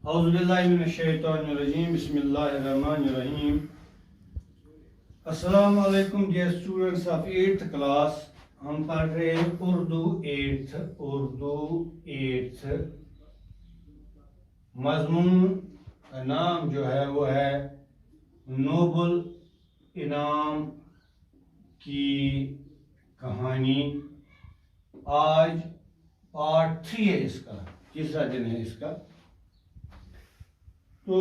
اعوذ باللہ من الشیطان الرجیم بسم اللہ الرحمن الرحیم. السلام علیکم dear students of 8th class. ہم پڑھ رہے ہیں اردو 8th مضمون کا نام جو ہے وہ ہے نوبل انعام کی کہانی. آج پارٹ 3 ہے، اس کا تیسرا دن ہے اس کا. تو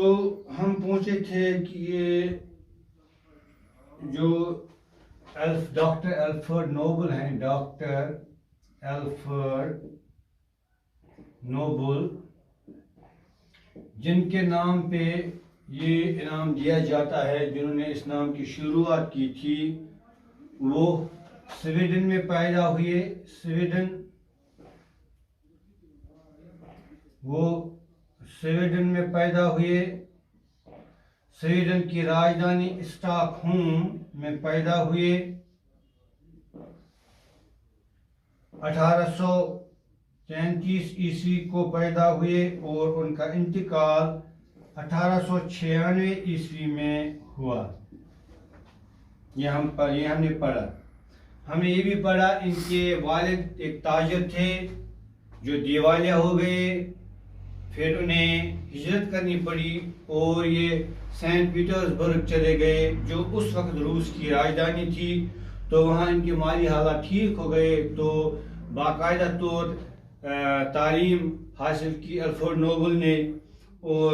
ہم پوچھے تھے کہ یہ جو ڈاکٹر الفریڈ نوبل ہیں، ڈاکٹر الفریڈ نوبل، جن کے نام پہ یہ انعام دیا جاتا ہے، جنہوں نے اس نام کی شروعات کی تھی، وہ سویڈن میں پیدا ہوئے. سویڈن میں پیدا ہوئے. سویڈن کی راجدھانی اسٹاک ہوم میں پیدا ہوئے. 1833 عیسوی کو پیدا ہوئے اور ان کا انتقال 1896 عیسوی میں ہوا. یہ ہم نے پڑھا. ہم نے یہ بھی پڑھا ان کے والد ایک تاجر تھے جو دیوالیہ ہو گئے، پھر انہیں ہجرت کرنی پڑی اور یہ سینٹ پیٹرز برگ چلے گئے جو اس وقت روس کی راجدھانی تھی. تو وہاں ان کی مالی حالات ٹھیک ہو گئے تو باقاعدہ طور تعلیم حاصل کی الفریڈ نوبل نے، اور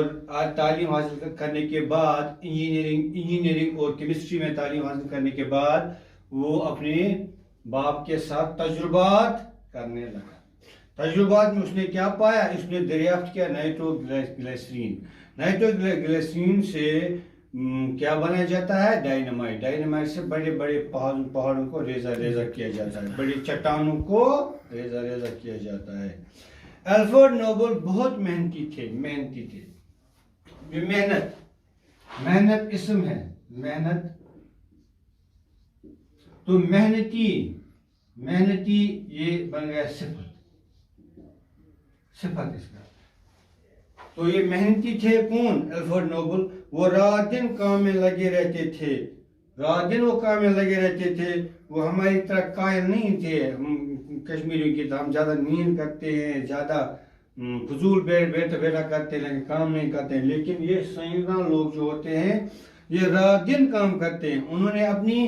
تعلیم حاصل کرنے کے بعد انجینئرنگ اور کیمسٹری میں تعلیم حاصل کرنے کے بعد وہ اپنے باپ کے ساتھ تجربات کرنے لگا. تجربات میں اس نے کیا پایا؟ اس نے دریافت کیا نائٹرو گلیسرین. نائٹرو گلیسرین سے کیا بنایا جاتا ہے؟ ڈائنامائٹ. ڈائنامائٹ سے بڑے بڑے پہاڑوں کو ریزہ کیا جاتا ہے، بڑی چٹانوں کو ریزہ کیا جاتا ہے. الفریڈ نوبل بہت محنتی تھے. محنت اسم ہے، محنت. تو محنتی یہ بن گیا صفت اس کا. تو یہ محنتی تھے. کون؟ Alfred Nobel. وہ رات دن کام میں لگے رہتے تھے. وہ ہماری طرح قائل نہیں تھے کشمیریوں کی. ہم زیادہ نیند کرتے ہیں، زیادہ فضول بیٹھا کرتے ہیں لیکن کام نہیں کرتے ہیں. لیکن یہ سائنسدان لوگ جو ہوتے ہیں یہ رات دن کام کرتے ہیں. انہوں نے اپنی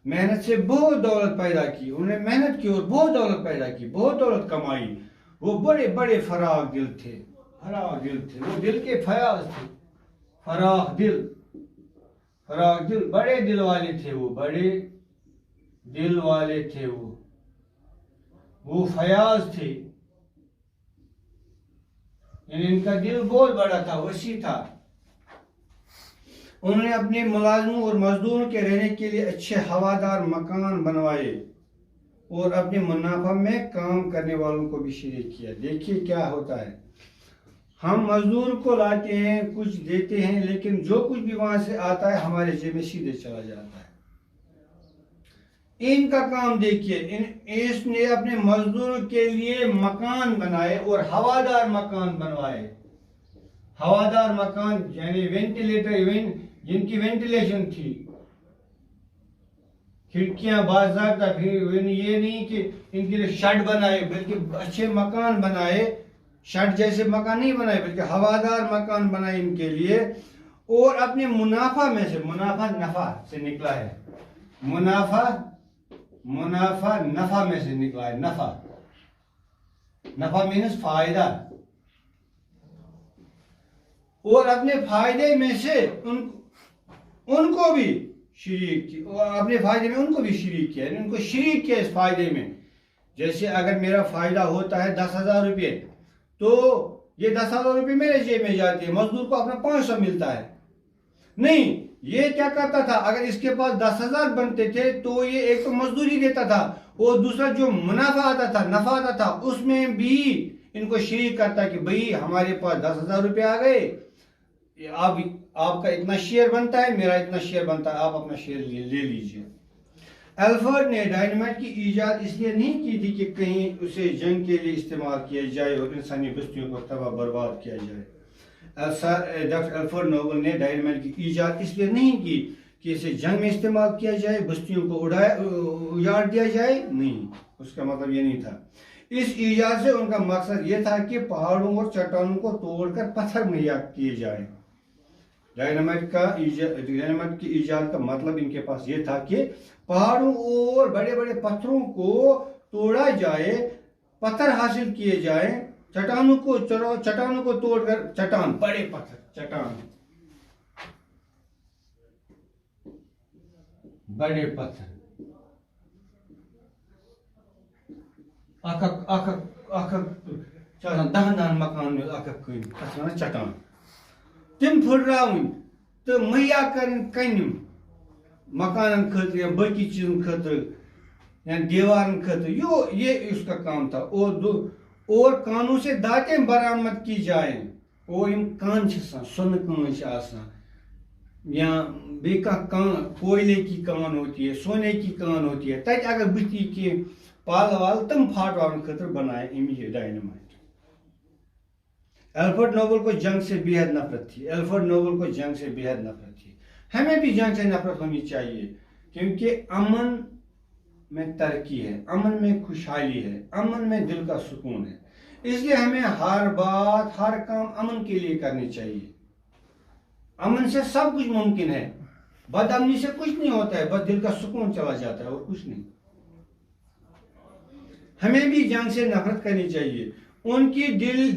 محنت سے بہت دولت پیدا کی. انہوں نے محنت کی اور بہت دولت پیدا کی، بہت دولت کمائی. وہ بڑے بڑے فراغ دل تھے. وہ دل کے فیاض تھے. فراغ دل، بڑے دل والے تھے. وہ فیاض تھے. یعنی ان کا دل بہت بڑا تھا، وسیع تھا. انہوں نے اپنے ملازموں اور مزدوروں کے رہنے کے لیے اچھے ہوادار مکان بنوائے اور اپنے منافع میں کام کرنے والوں کو بھی شریک کیا. دیکھیے کیا ہوتا ہے، ہم مزدور کو لاتے ہیں، کچھ دیتے ہیں، لیکن جو کچھ بھی وہاں سے آتا ہے ہمارے جیب میں سیدھے چلا جاتا ہے. ان کا کام دیکھیے، اس نے اپنے مزدوروں کے لیے مکان بنائے اور ہوادار مکان بنوائے. ہوادار مکان یعنی وینٹیلیٹر، جن کی وینٹیلیشن تھی، کھڑکیاں باضابطہ. پھر یہ نہیں کہ ان کے لیے شیڈ بنائے، بلکہ اچھے مکان بنائے. شیڈ جیسے مکان نہیں بنائے بلکہ ہوادار مکان بنائے ان کے لیے. اور اپنے منافع میں سے، منافع نفع سے نکلا ہے، منافع نفع میں سے نکلا ہے. نفع مینس فائدہ. اور اپنے فائدے میں سے ان کو بھی شریک کیا، اور اپنے فائدے میں ان کو بھی شریک کیا. ان کو شریک کیا اس فائدے میں. جیسے اگر میرا فائدہ ہوتا ہے 10,000 روپے، تو یہ 10,000 روپے میرے جیب میں جاتے ہیں. مزدور کو اپنا 500 ملتا ہے. نہیں، یہ کیا کرتا تھا، اگر اس کے پاس 10,000 بنتے تھے تو یہ ایک تو مزدوری دیتا تھا اور دوسرا جو منافع آتا تھا، نفع آتا تھا، اس میں بھی ان کو شریک کرتا کہ بھئی ہمارے پاس 10,000 روپے آ گئے، آپ کا اتنا شیئر بنتا ہے، میرا اتنا شیئر بنتا ہے، آپ اپنا شیئر لے لیجئے. الفریڈ نے ڈائنامائٹ کی ایجاد اس لیے نہیں کی تھی کہ کہیں اسے جنگ کے لیے استعمال کیا جائے اور انسانی بستیوں کو تباہ برباد کیا جائے. ڈاکٹر الفریڈ نوبل نے ڈائنامائٹ کی ایجاد اس لیے نہیں کی کہ اسے جنگ میں استعمال کیا جائے، بستیوں کو اجاڑ دیا جائے، نہیں، اس کا مطلب یہ نہیں تھا۔ اس ایجاد سے ان کا مقصد یہ تھا کہ پہاڑوں اور چٹانوں کو توڑ کر پتھر مہیا کیے جائیں۔ ڈائنامائٹ کی ایجاد کا مطلب ان کے پاس یہ تھا کہ پہاڑوں اور بڑے بڑے پتھروں کو توڑا جائے، پتھر حاصل کیے جائیں، چٹانوں کو توڑ کر چٹان، بڑے پتھر، چٹان، بڑے پتھر، دہن مکان چٹان، تم پھٹراؤن تو مہیا کرن کنم مکانن خاطر یا باقی چیزن خاطر یا دیوارن خاطر، یہ اس کا کام تھا۔ اور کانوں سے دانتیں برآمد کی جائیں، اور ان کان سن کان یا کوئلے کی کان ہوتی ہے، سونے کی کان ہوتی ہے، تک اگر بتی کی پال وال تم پھاٹوان خاطر بنائے یہ ڈائنامائٹ۔ الفریڈ نوبل کو جنگ سے بے حد نفرت تھی، ہمیں بھی جنگ سے نفرت ہونی چاہیے، کیونکہ امن میں ترقی ہے، امن میں خوشحالی ہے، امن میں دل کا سکون ہے، اس لیے ہمیں ہر بات، ہر کام امن کے لیے کرنی چاہیے۔ امن سے سب کچھ ممکن ہے، بد امنی سے کچھ نہیں ہوتا ہے، بس دل کا سکون چلا جاتا ہے اور کچھ نہیں۔ ہمیں بھی جنگ سے نفرت کرنی چاہیے۔ ان کی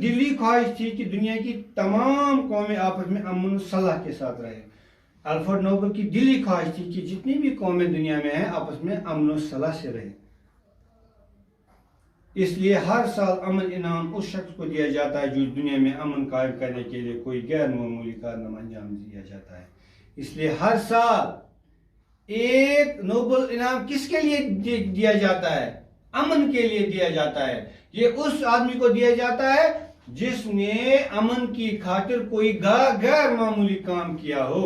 دلی خواہش تھی کہ دنیا کی تمام قومیں آپس میں امن و صلح کے ساتھ رہے۔ الفریڈ نوبل کی دلی خواہش تھی کہ جتنی بھی قومیں دنیا میں ہیں آپس میں امن و صلح سے رہے۔ اس لیے ہر سال امن انعام اس شخص کو دیا جاتا ہے جو دنیا میں امن قائم کرنے کے لیے کوئی غیر معمولی کارنامہ انجام دیا جاتا ہے۔ اس لیے ہر سال ایک نوبل انعام کس کے لیے دیا جاتا ہے؟ امن کے لیے دیا جاتا ہے۔ یہ اس آدمی کو دیا جاتا ہے جس نے امن کی خاطر کوئی غیر معمولی کام کیا ہو،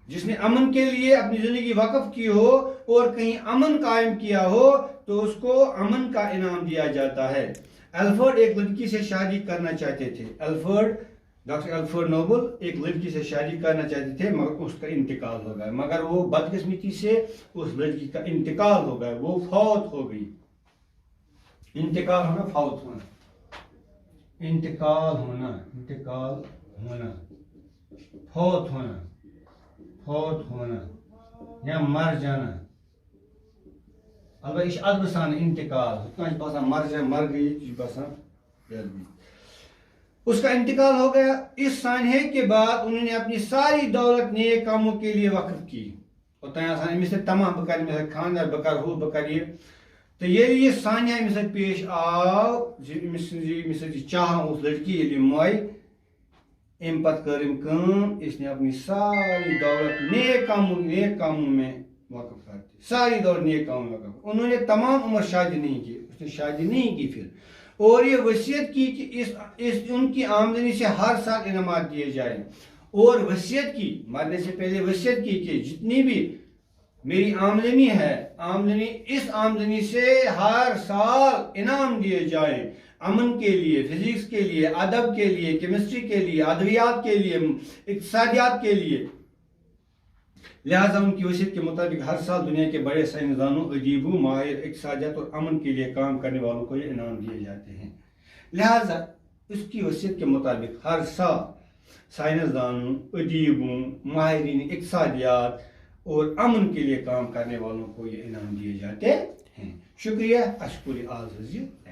جس نے امن کے لیے اپنی زندگی وقف کی ہو اور کہیں امن قائم کیا ہو تو اس کو امن کا انعام دیا جاتا ہے۔ الفریڈ ایک لڑکی سے شادی کرنا چاہتے تھے، ڈاکٹر الفریڈ نوبل ایک لڑکی سے شادی کرنا چاہتے تھے، مگر اس کا انتقال ہو گیا، مگر وہ بدقسمتی سے اس لڑکی کا انتقال ہو گیا، وہ فوت ہو گئی۔ انتقال ہونا، فوت ہونا، انتقال ہونا، فوت ہونا یا مر جانا، البتہ یہ ادب سان انتقال، باسان مر گئی، باسان اس کا انتقال ہو گیا۔ اس سانحے کے بعد انہوں نے اپنی ساری دولت نیک کاموں کے لیے وقف کی، اوتان آسان امس تمام بکر خاندار بکر ہو بکر یہ، تو یہ سانحہ امس پیش آو، امس چاہاں اس لڑکی یل موئی، ام پتہ کر اس نے اپنی ساری دولت نیک کاموں میں وقف کر دی، ساری دولت نیک کاموں میں وقف۔ انہوں نے تمام عمر شادی نہیں کی، اس نے شادی نہیں کی پھر، اور یہ وصیت کی کہ ان کی آمدنی سے ہر سال انعامات دیے جائیں، اور وصیت کی، مرنے سے پہلے وصیت کی کہ جتنی بھی میری آمدنی ہے، اس آمدنی سے ہر سال انعام دیے جائیں، امن کے لیے، فزکس کے لیے، ادب کے لیے، کیمسٹری کے لیے، ادویات کے لیے، اقتصادیات کے لیے۔ لہذا ان کی وصیت کے مطابق ہر سال دنیا کے بڑے سائنسدانوں، ادیبوں، ماہر اقتصادیات اور امن کے لیے کام کرنے والوں کو یہ انعام دیے جاتے ہیں۔ لہذا اس کی وصیت کے مطابق ہر سال سائنسدانوں، ادیبوں، ماہرین اقتصادیات اور امن کے لیے کام کرنے والوں کو یہ انعام دیے جاتے ہیں۔ شکریہ، اشکری آز حضرت۔